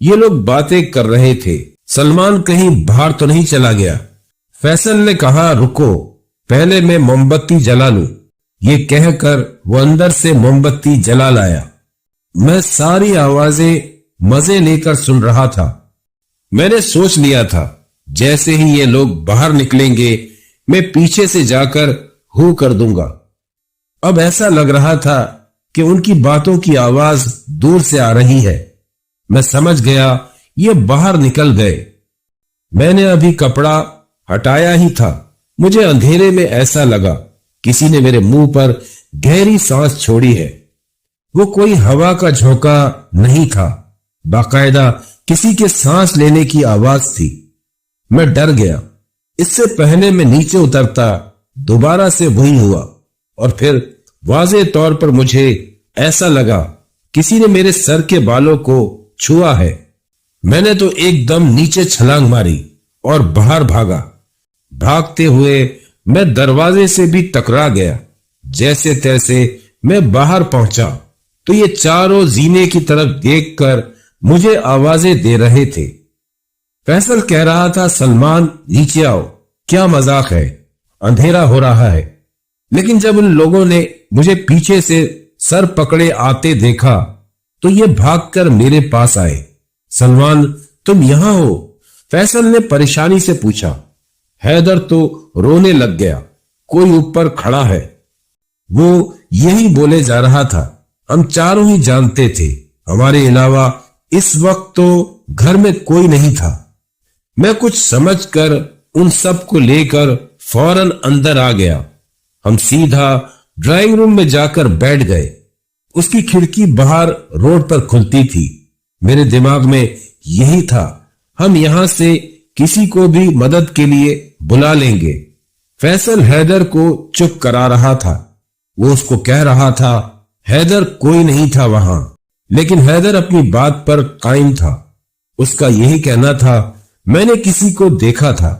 یہ لوگ باتیں کر رہے تھے، سلمان کہیں باہر تو نہیں چلا گیا؟ فیصل نے کہا رکو، پہلے میں موم بتی جلا لوں۔ یہ کہہ کر وہ اندر سے موم بتی جلا لایا۔ میں ساری آوازیں مزے لے کر سن رہا تھا۔ میں نے سوچ لیا تھا جیسے ہی یہ لوگ باہر نکلیں گے میں پیچھے سے جا کر ہو کر دوں گا۔ اب ایسا لگ رہا تھا کہ ان کی باتوں کی آواز دور سے آ رہی ہے۔ میں سمجھ گیا یہ باہر نکل گئے۔ میں نے ابھی کپڑا ہٹایا ہی تھا، مجھے اندھیرے میں ایسا لگا کسی نے میرے منہ پر گہری سانس چھوڑی ہے۔ وہ کوئی ہوا کا جھونکا نہیں تھا، باقاعدہ کسی کے سانس لینے کی آواز تھی۔ میں ڈر گیا۔ اس سے پہلے میں نیچے اترتا دوبارہ سے وہی ہوا، اور پھر واضح طور پر مجھے ایسا لگا کسی نے میرے سر کے بالوں کو چھوا ہے۔ میں نے تو ایک دم نیچے چھلانگ ماری اور باہر بھاگا۔ بھاگتے ہوئے میں دروازے سے بھی ٹکرا گیا۔ جیسے تیسے میں باہر پہنچا تو یہ چاروں زینے کی طرف دیکھ کر مجھے آوازیں دے رہے تھے۔ فیصل کہہ رہا تھا سلمان نیچے آؤ، کیا مذاق ہے، اندھیرا ہو رہا ہے۔ لیکن جب ان لوگوں نے مجھے پیچھے سے سر پکڑے آتے دیکھا تو یہ بھاگ کر میرے پاس آئے۔ سلمان تم یہاں ہو؟ فیصل نے پریشانی سے پوچھا۔ حیدر تو رونے لگ گیا، کوئی اوپر کھڑا ہے۔ وہ یہی بولے جا رہا تھا، ہم چاروں ہی جانتے تھے، ہمارے علاوہ اس وقت تو گھر میں کوئی نہیں تھا۔ میں کچھ سمجھ کر ان سب کو لے کر فوراً اندر آ گیا۔ ہم سیدھا ڈرائنگ روم میں جا کر بیٹھ گئے۔ اس کی کھڑکی باہر روڈ پر کھلتی تھی۔ میرے دماغ میں یہی تھا، ہم یہاں سے کسی کو بھی مدد کے لیے بلا لیں گے۔ فیصل حیدر کو چپ کرا رہا تھا۔ وہ اس کو کہہ رہا تھا حیدر کوئی نہیں تھا وہاں، لیکن حیدر اپنی بات پر قائم تھا۔ اس کا یہی کہنا تھا میں نے کسی کو دیکھا تھا۔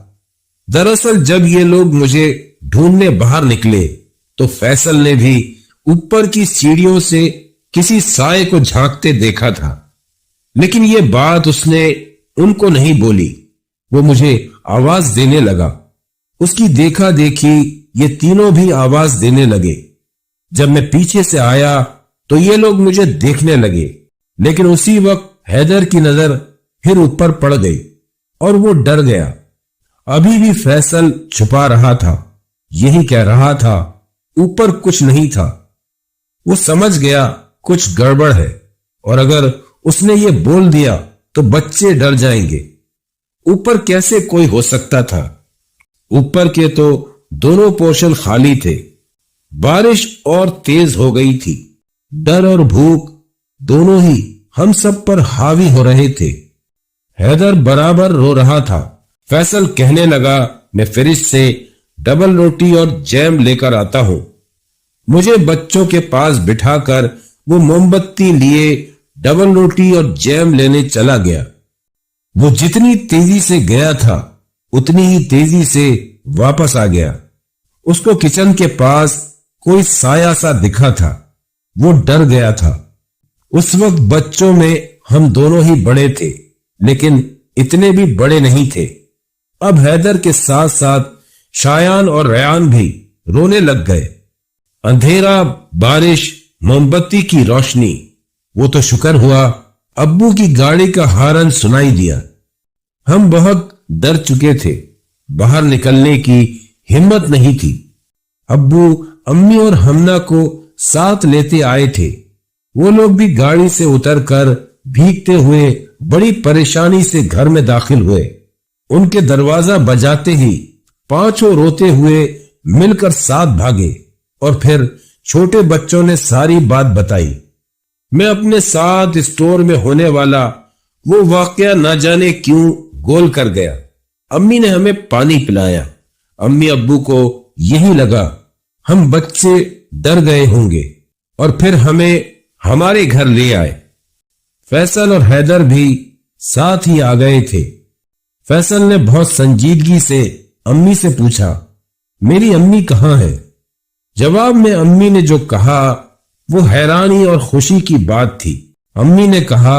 دراصل جب یہ لوگ مجھے ڈھونڈنے باہر نکلے تو فیصل نے بھی اوپر کی سیڑھیوں سے کسی سائے کو جھانکتے دیکھا تھا، لیکن یہ بات اس نے ان کو نہیں بولی۔ وہ مجھے آواز دینے لگا۔ اس کی دیکھا دیکھی یہ تینوں بھی آواز دینے لگے۔ جب میں پیچھے سے آیا تو یہ لوگ مجھے دیکھنے لگے، لیکن اسی وقت حیدر کی نظر پھر اوپر پڑ گئی اور وہ ڈر گیا۔ ابھی بھی فیصل چھپا رہا تھا، یہی کہہ رہا تھا اوپر کچھ نہیں تھا۔ وہ سمجھ گیا کچھ گڑبڑ ہے، اور اگر اس نے یہ بول دیا تو بچے ڈر جائیں گے۔ اوپر کیسے کوئی ہو سکتا تھا؟ اوپر کے تو دونوں پورشن خالی تھے۔ بارش اور تیز ہو گئی تھی۔ ڈر اور بھوک دونوں ہی ہم سب پر حاوی ہو رہے تھے۔ حیدر برابر رو رہا تھا۔ فیصل کہنے لگا میں فریج سے ڈبل روٹی اور جیم لے کر آتا ہوں۔ مجھے بچوں کے پاس بٹھا کر وہ موم بتی لیے ڈبل روٹی اور جیم لینے چلا گیا۔ وہ جتنی تیزی سے گیا تھا اتنی ہی تیزی سے واپس آ گیا۔ اس کو کچن کے پاس کوئی سایہ سا دکھا تھا۔ وہ ڈر گیا تھا۔ اس وقت بچوں میں ہم دونوں ہی بڑے تھے، لیکن اتنے بھی بڑے نہیں تھے۔ اب حیدر کے ساتھ ساتھ شایان اور ریان بھی رونے لگ گئے۔ اندھیرا، بارش، موم بتی کی روشنی، وہ تو شکر ہوا ابو کی گاڑی کا ہارن سنائی دیا۔ ہم بہت ڈر چکے تھے، باہر نکلنے کی ہمت نہیں تھی۔ ابو، امی اور ہمنا کو ساتھ لیتے آئے تھے۔ وہ لوگ بھی گاڑی سے اتر کر بھیگتے ہوئے بڑی پریشانی سے گھر میں داخل ہوئے۔ ان کے دروازہ بجاتے ہی پانچوں روتے ہوئے مل کر ساتھ بھاگے، اور پھر چھوٹے بچوں نے ساری بات بتائی۔ میں اپنے ساتھ اسٹور میں ہونے والا وہ واقعہ نہ جانے کیوں گول کر گیا۔ امی نے ہمیں پانی پلایا۔ امی ابو کو یہی لگا ہم بچے ڈر گئے ہوں گے، اور پھر ہمیں ہمارے گھر لے آئے۔ فیصل اور حیدر بھی ساتھ ہی آ گئے تھے۔ فیصل نے بہت سنجیدگی سے امی سے پوچھا میری امی کہاں ہے؟ جواب میں امی نے جو کہا وہ حیرانی اور خوشی کی بات تھی۔ امی نے کہا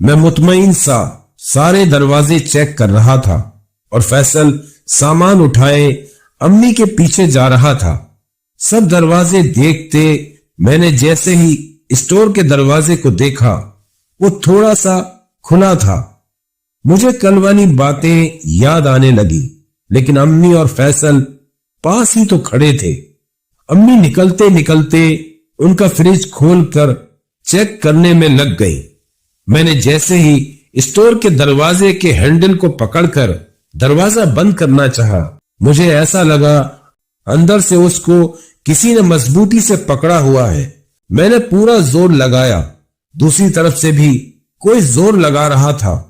میں مطمئن سا سارے دروازے چیک کر رہا تھا اور فیصل سامان اٹھائے امی کے پیچھے جا رہا تھا۔ سب دروازے دیکھتے میں نے جیسے ہی اسٹور کے دروازے کو دیکھا وہ تھوڑا سا کھلا تھا۔ مجھے کل والی باتیں یاد آنے لگی، لیکن امی اور فیصل پاس ہی تو کھڑے تھے۔ امی نکلتے نکلتے ان کا فریج کھول کر چیک کرنے میں لگ گئی۔ میں نے جیسے ہی اسٹور کے دروازے کے ہینڈل کو پکڑ کر دروازہ بند کرنا چاہا، مجھے ایسا لگا اندر سے اس کو کسی نے مضبوطی سے پکڑا ہوا ہے۔ میں نے پورا زور لگایا، دوسری طرف سے بھی کوئی زور لگا رہا تھا۔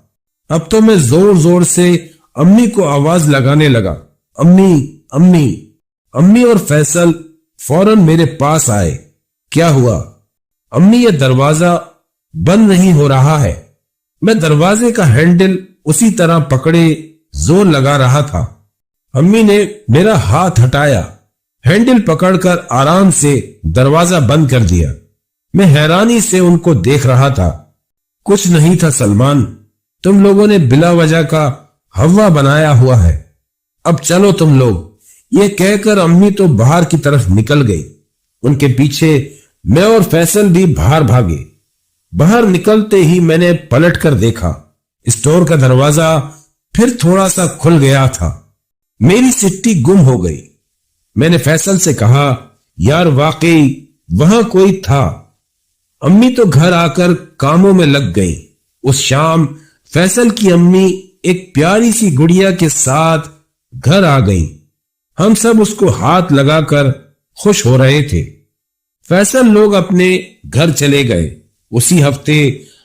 اب تو میں زور زور سے امی کو آواز لگانے لگا، امی امی امی، اور فیصل فوراً میرے پاس آئے۔ کیا ہوا؟ امی، یہ دروازہ بند نہیں ہو رہا ہے۔ میں دروازے کا ہینڈل اسی طرح پکڑے زور لگا رہا تھا۔ امی نے میرا ہاتھ ہٹایا، ہینڈل پکڑ کر آرام سے دروازہ بند کر دیا۔ میں حیرانی سے ان کو دیکھ رہا تھا۔ کچھ نہیں تھا سلمان، تم لوگوں نے بلا وجہ کا ہوا بنایا ہوا ہے، اب چلو تم لوگ، یہ کہہ کر امی تو باہر کی طرف نکل گئی۔ ان کے پیچھے میں اور فیصل بھی باہر بھاگے۔ باہر نکلتے ہی میں نے پلٹ کر دیکھا، اسٹور کا دروازہ پھر تھوڑا سا کھل گیا تھا۔ میری سٹی گم ہو گئی۔ میں نے فیصل سے کہا، یار واقعی وہاں کوئی تھا۔ امی تو گھر آ کر کاموں میں لگ گئی۔ اس شام فیصل کی امی ایک پیاری سی گڑیا کے ساتھ گھر آ گئی۔ ہم سب اس کو ہاتھ لگا کر خوش ہو رہے تھے۔ فیصل لوگ اپنے گھر چلے گئے۔ اسی ہفتے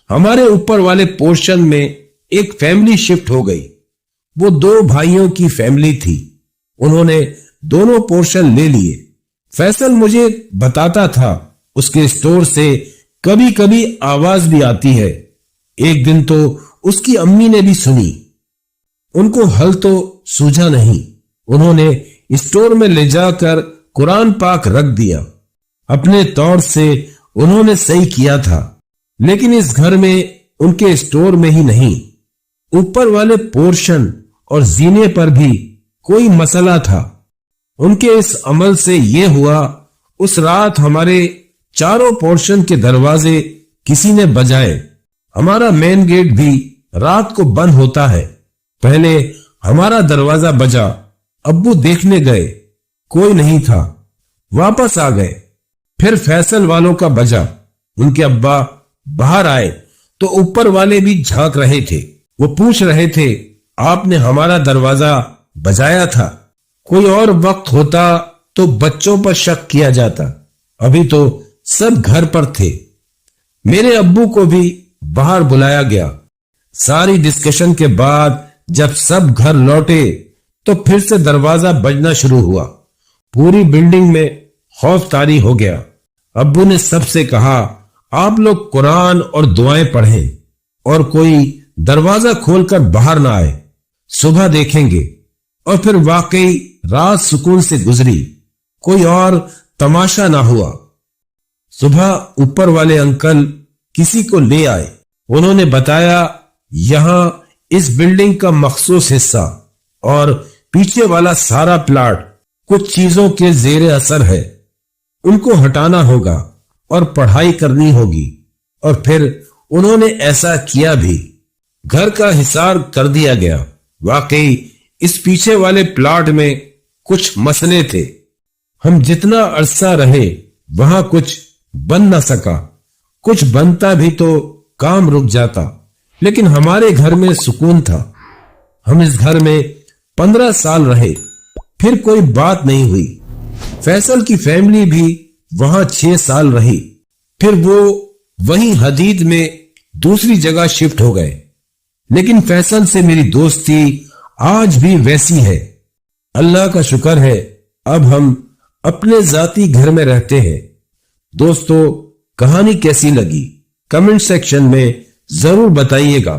ہمارے اوپر والے پورشن میں ایک فیملی شفٹ ہو گئی۔ وہ 2 بھائیوں کی فیملی تھی۔ انہوں نے دونوں پورشن لے لیے۔ فیصل مجھے بتاتا تھا اس کے اسٹور سے کبھی کبھی آواز بھی آتی ہے۔ ایک دن تو اس کی امی نے بھی سنی۔ ان کو حل تو سوجھا نہیں۔ انہوں نے اسٹور میں لے جا کر قرآن پاک رکھ دیا۔ اپنے طور سے انہوں نے صحیح کیا تھا، لیکن اس گھر میں ان کے اسٹور میں ہی نہیں، اوپر والے پورشن اور زینے پر بھی کوئی مسئلہ تھا۔ ان کے اس عمل سے یہ ہوا، اس رات ہمارے چاروں پورشن کے دروازے کسی نے بجائے۔ ہمارا مین گیٹ بھی رات کو بند ہوتا ہے۔ پہلے ہمارا دروازہ بجا، ابو دیکھنے گئے، کوئی نہیں تھا، واپس آ گئے۔ پھر فیصل والوں کا بجا، ان کے ابا باہر آئے تو اوپر والے بھی جھانک رہے تھے۔ وہ پوچھ رہے تھے، آپ نے ہمارا دروازہ بجایا تھا؟ کوئی اور وقت ہوتا تو بچوں پر شک کیا جاتا، ابھی تو سب گھر پر تھے۔ میرے ابو کو بھی باہر بلایا گیا۔ ساری ڈسکشن کے بعد جب سب گھر لوٹے تو پھر سے دروازہ بجنا شروع ہوا۔ پوری بلڈنگ میں خوف طاری ہو گیا۔ ابو نے سب سے کہا، آپ لوگ قرآن اور دعائیں پڑھیں اور کوئی دروازہ کھول کر باہر نہ آئے، صبح دیکھیں گے۔ اور پھر واقعی رات سکون سے گزری، کوئی اور تماشا نہ ہوا۔ صبح اوپر والے انکل کسی کو لے آئے۔ انہوں نے بتایا، یہاں اس بلڈنگ کا مخصوص حصہ اور پیچھے والا سارا پلاٹ کچھ چیزوں کے زیر اثر ہے، ان کو ہٹانا ہوگا اور پڑھائی کرنی ہوگی۔ اور پھر انہوں نے ایسا کیا بھی۔ گھر کا حصار کر دیا گیا۔ واقعی اس پیچھے والے پلاٹ میں کچھ مسئلے تھے۔ ہم جتنا عرصہ رہے وہاں کچھ بن نہ سکا، کچھ بنتا بھی تو کام رک جاتا، لیکن ہمارے گھر میں سکون تھا۔ ہم اس گھر میں 15 سال رہے، پھر کوئی بات نہیں ہوئی۔ فیصل کی فیملی بھی وہاں 6 سال رہی، پھر وہ وہیں حدید میں دوسری جگہ شفٹ ہو گئے۔ لیکن فیصل سے میری دوستی آج بھی ویسی ہے۔ اللہ کا شکر ہے اب ہم اپنے ذاتی گھر میں رہتے ہیں۔ دوستو، کہانی کیسی لگی کمنٹ سیکشن میں ضرور بتائیے گا۔